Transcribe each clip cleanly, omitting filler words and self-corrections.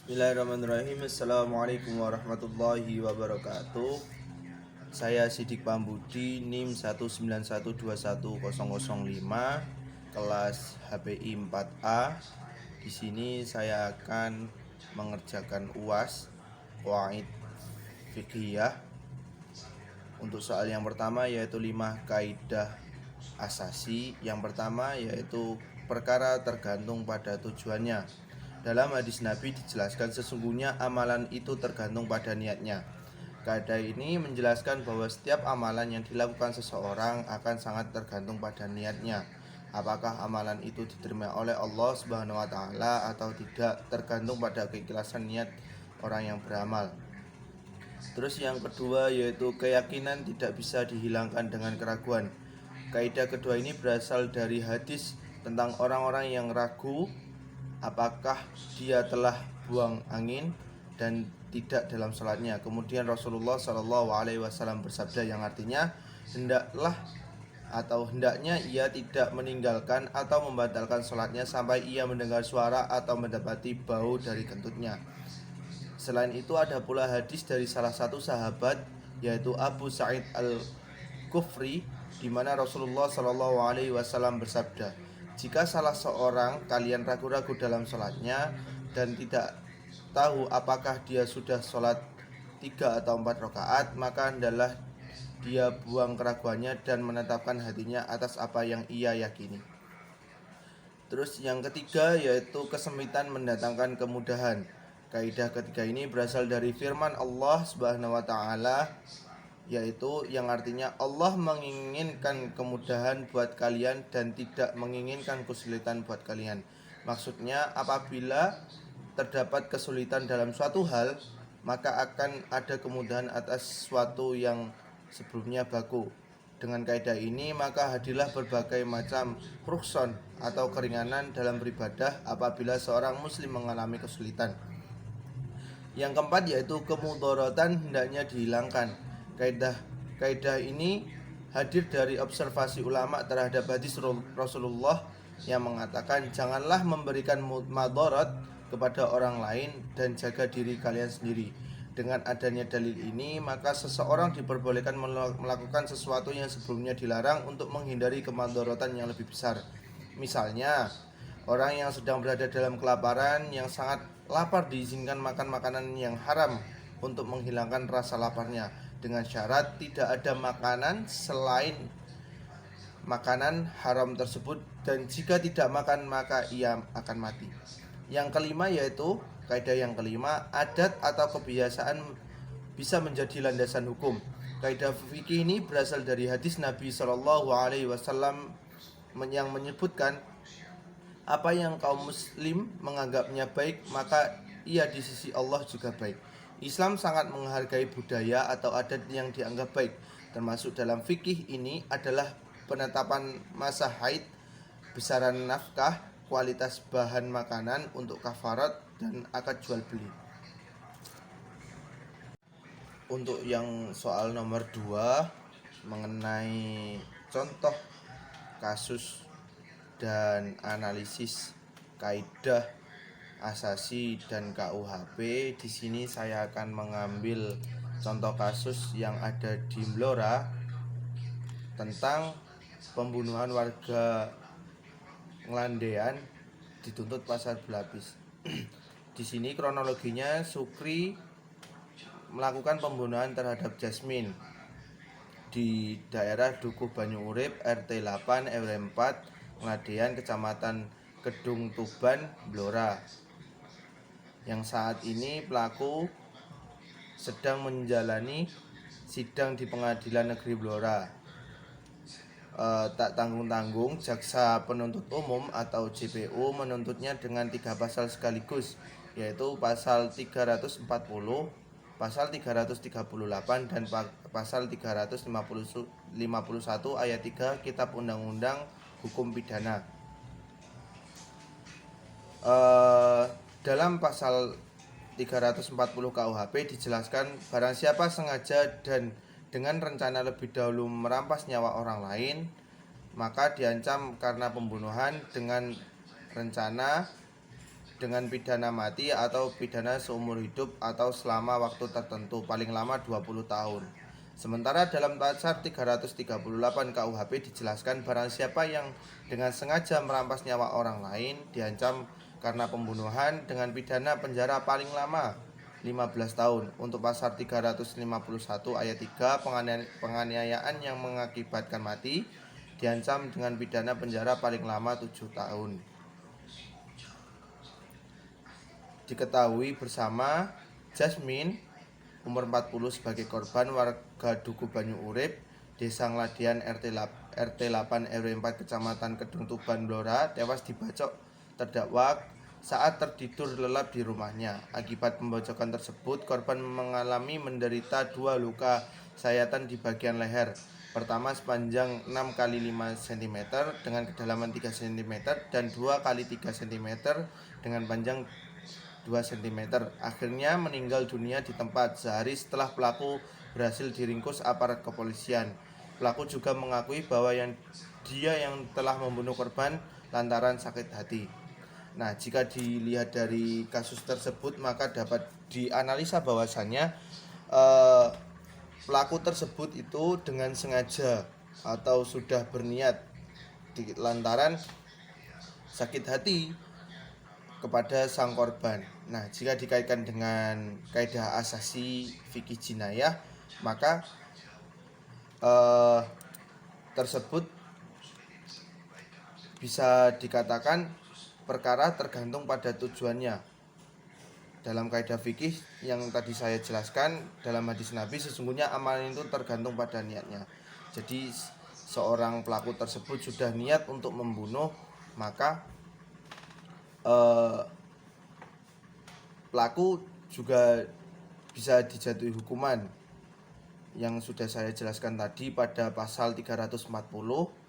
Bismillahirrahmanirrahim. Assalamualaikum warahmatullahi wabarakatuh. Saya Sidik Pambudi, NIM 191210005, kelas HPI 4A. Di sini saya akan mengerjakan UAS Qawaid Fiqhiyah. Untuk soal yang pertama yaitu 5 kaidah asasi. Yang pertama yaitu perkara tergantung pada tujuannya. Dalam hadis Nabi dijelaskan sesungguhnya amalan itu tergantung pada niatnya. Kaidah ini menjelaskan bahwa setiap amalan yang dilakukan seseorang akan sangat tergantung pada niatnya. Apakah amalan itu diterima oleh Allah Subhanahu wa taala atau tidak, tergantung pada keikhlasan niat orang yang beramal. Terus yang kedua yaitu keyakinan tidak bisa dihilangkan dengan keraguan. Kaidah kedua ini berasal dari hadis tentang orang-orang yang ragu apakah dia telah buang angin dan tidak dalam sholatnya. Kemudian Rasulullah SAW bersabda yang artinya hendaknya ia tidak meninggalkan atau membatalkan sholatnya sampai ia mendengar suara atau mendapati bau dari kentutnya. Selain itu ada pula hadis dari salah satu sahabat yaitu Abu Sa'id Al-Kufri, di mana Rasulullah SAW bersabda, jika salah seorang kalian ragu-ragu dalam sholatnya dan tidak tahu apakah dia sudah sholat 3 atau 4 rakaat, maka hendaklah dia buang keraguannya dan menetapkan hatinya atas apa yang ia yakini. Terus yang ketiga yaitu kesempitan mendatangkan kemudahan. Kaidah ketiga ini berasal dari firman Allah Subhanahu wa taala, yaitu yang artinya Allah menginginkan kemudahan buat kalian dan tidak menginginkan kesulitan buat kalian. Maksudnya apabila terdapat kesulitan dalam suatu hal, maka akan ada kemudahan atas suatu yang sebelumnya baku. Dengan kaidah ini maka hadirlah berbagai macam rukson atau keringanan dalam beribadah apabila seorang muslim mengalami kesulitan. Yang keempat yaitu kemudharatan hendaknya dihilangkan. Kaidah ini hadir dari observasi ulama terhadap hadis Rasulullah yang mengatakan janganlah memberikan madarat kepada orang lain dan jaga diri kalian sendiri. Dengan adanya dalil ini maka seseorang diperbolehkan melakukan sesuatu yang sebelumnya dilarang untuk menghindari kemadaratan yang lebih besar. Misalnya orang yang sedang berada dalam kelaparan yang sangat lapar diizinkan makan makanan yang haram untuk menghilangkan rasa laparnya, dengan syarat tidak ada makanan selain makanan haram tersebut, dan jika tidak makan maka ia akan mati. Yang kelima yaitu kaidah yang kelima, adat atau kebiasaan bisa menjadi landasan hukum. Kaidah fikih ini berasal dari hadis Nabi SAW yang menyebutkan apa yang kaum muslim menganggapnya baik maka ia di sisi Allah juga baik. Islam sangat menghargai budaya atau adat yang dianggap baik. Termasuk dalam fikih ini adalah penetapan masa haid, besaran nafkah, kualitas bahan makanan untuk kafarat, dan akad jual beli. Untuk yang soal nomor 2 mengenai contoh kasus dan analisis kaidah asasi dan KUHP, di sini saya akan mengambil contoh kasus yang ada di Blora tentang pembunuhan warga Ngelandean dituntut pasar berlapis. Di sini kronologinya Sukri melakukan pembunuhan terhadap Jasmine di daerah Dukuh Banyu Urip, RT 8 RW 4 Ngladean, Kecamatan Kedung Tuban, Blora. Yang saat ini pelaku sedang menjalani sidang di Pengadilan Negeri Blora. Tak tanggung-tanggung, jaksa penuntut umum atau JPU menuntutnya dengan 3 pasal sekaligus, yaitu pasal 340, pasal 338, dan pasal 351 ayat 3 Kitab Undang-Undang Hukum Pidana. Dalam pasal 340 KUHP dijelaskan barang siapa sengaja dan dengan rencana lebih dahulu merampas nyawa orang lain maka diancam karena pembunuhan dengan rencana dengan pidana mati atau pidana seumur hidup atau selama waktu tertentu, paling lama 20 tahun. Sementara dalam pasal 338 KUHP dijelaskan barang siapa yang dengan sengaja merampas nyawa orang lain diancam karena pembunuhan dengan pidana penjara paling lama 15 tahun. Untuk pasal 351 ayat 3 penganiayaan yang mengakibatkan mati diancam dengan pidana penjara paling lama 7 tahun. Diketahui bersama Jasmine umur 40 sebagai korban warga Duku Banyu Urip, Desa Ngladian RT 8 RW 4 Kecamatan Kedung Tuban Blora tewas dibacok terdakwa saat tertidur lelap di rumahnya. Akibat pembacokan tersebut, korban menderita 2 luka sayatan di bagian leher. Pertama sepanjang 6 x 5 cm dengan kedalaman 3 cm dan 2 x 3 cm dengan panjang 2 cm. Akhirnya meninggal dunia di tempat sehari setelah pelaku berhasil diringkus aparat kepolisian. Pelaku juga mengakui bahwa dia yang telah membunuh korban lantaran sakit hati. Nah, jika dilihat dari kasus tersebut maka dapat dianalisa bahwasannya pelaku tersebut itu dengan sengaja atau sudah berniat lantaran sakit hati kepada sang korban. Nah, jika dikaitkan dengan kaidah asasi fikih jinayah, maka tersebut bisa dikatakan perkara tergantung pada tujuannya. Dalam kaidah fikih yang tadi saya jelaskan dalam hadis Nabi, sesungguhnya amalan itu tergantung pada niatnya. Jadi seorang pelaku tersebut sudah niat untuk membunuh, maka pelaku juga bisa dijatuhi hukuman yang sudah saya jelaskan tadi pada pasal 340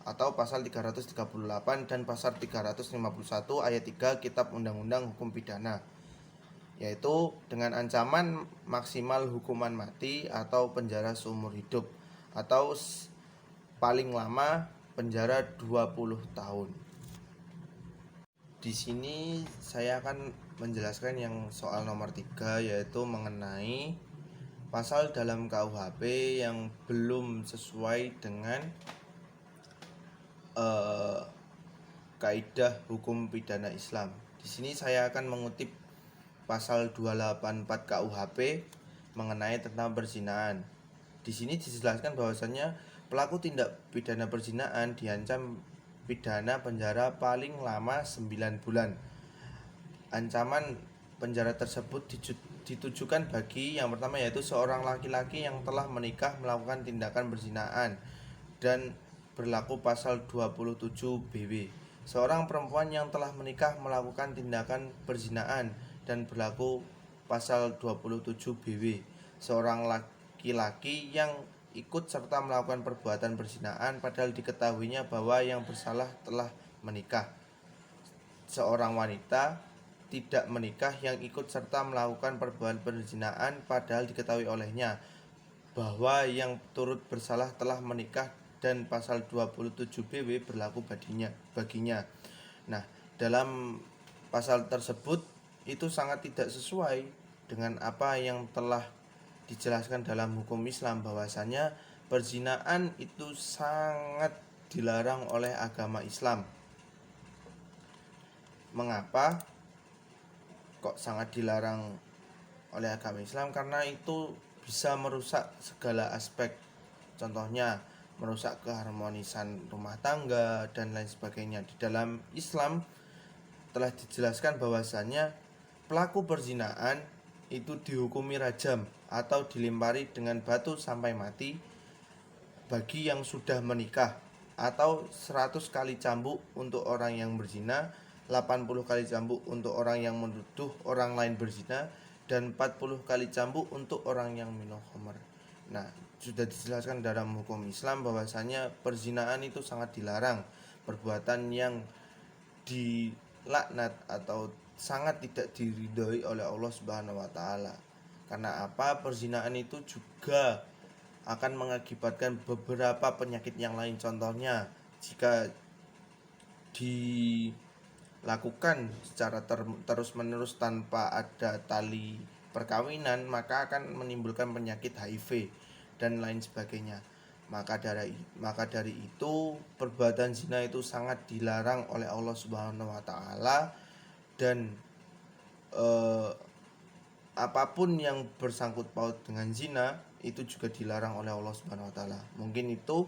atau pasal 338 dan pasal 351 ayat 3 Kitab Undang-Undang Hukum Pidana, yaitu dengan ancaman maksimal hukuman mati atau penjara seumur hidup atau paling lama penjara 20 tahun. Di sini saya akan menjelaskan yang soal nomor 3, yaitu mengenai pasal dalam KUHP yang belum sesuai dengan kaidah hukum pidana Islam. Di sini saya akan mengutip pasal 284 KUHP mengenai tentang perzinahan. Di sini dijelaskan bahwasannya pelaku tindak pidana perzinahan diancam pidana penjara paling lama 9 bulan. Ancaman penjara tersebut ditujukan bagi yang pertama, yaitu seorang laki-laki yang telah menikah melakukan tindakan perzinahan dan berlaku pasal 27 BW. Seorang perempuan yang telah menikah melakukan tindakan perzinahan dan berlaku pasal 27 BW. Seorang laki-laki yang ikut serta melakukan perbuatan perzinahan padahal diketahuinya bahwa yang bersalah telah menikah. Seorang wanita tidak menikah yang ikut serta melakukan perbuatan perzinahan padahal diketahui olehnya bahwa yang turut bersalah telah menikah dan pasal 27 BW berlaku baginya. Nah, dalam pasal tersebut itu sangat tidak sesuai dengan apa yang telah dijelaskan dalam hukum Islam, bahwasanya perzinahan itu sangat dilarang oleh agama Islam. Mengapa kok sangat dilarang oleh agama Islam? Karena itu bisa merusak segala aspek. Contohnya merusak keharmonisan rumah tangga dan lain sebagainya. Di dalam Islam telah dijelaskan bahwasannya pelaku perzinahan itu dihukumi rajam atau dilempari dengan batu sampai mati bagi yang sudah menikah, atau 100 kali cambuk untuk orang yang berzina, 80 kali cambuk untuk orang yang menuduh orang lain berzina, dan 40 kali cambuk untuk orang yang minum khamr. Nah, sudah dijelaskan dalam hukum Islam bahwasanya perzinahan itu sangat dilarang, perbuatan yang dilaknat atau sangat tidak diridhoi oleh Allah Subhanahu wa taala. Karena apa? Perzinahan itu juga akan mengakibatkan beberapa penyakit yang lain. Contohnya, jika lakukan secara terus-menerus tanpa ada tali perkawinan, maka akan menimbulkan penyakit HIV dan lain sebagainya. Maka dari itu perbuatan zina itu sangat dilarang oleh Allah Subhanahu wa taala, dan apapun yang bersangkut paut dengan zina itu juga dilarang oleh Allah Subhanahu wa taala. Mungkin itu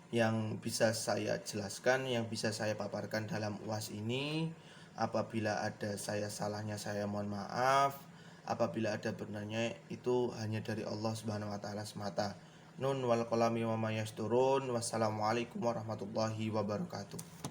yang bisa saya jelaskan, yang bisa saya paparkan dalam UAS ini. Apabila ada salahnya, saya mohon maaf. Apabila ada benarnya, itu hanya dari Allah Subhanahu wa taala semata. Nun wal qalami wa ma yasturun. Wassalamualaikum warahmatullahi wabarakatuh.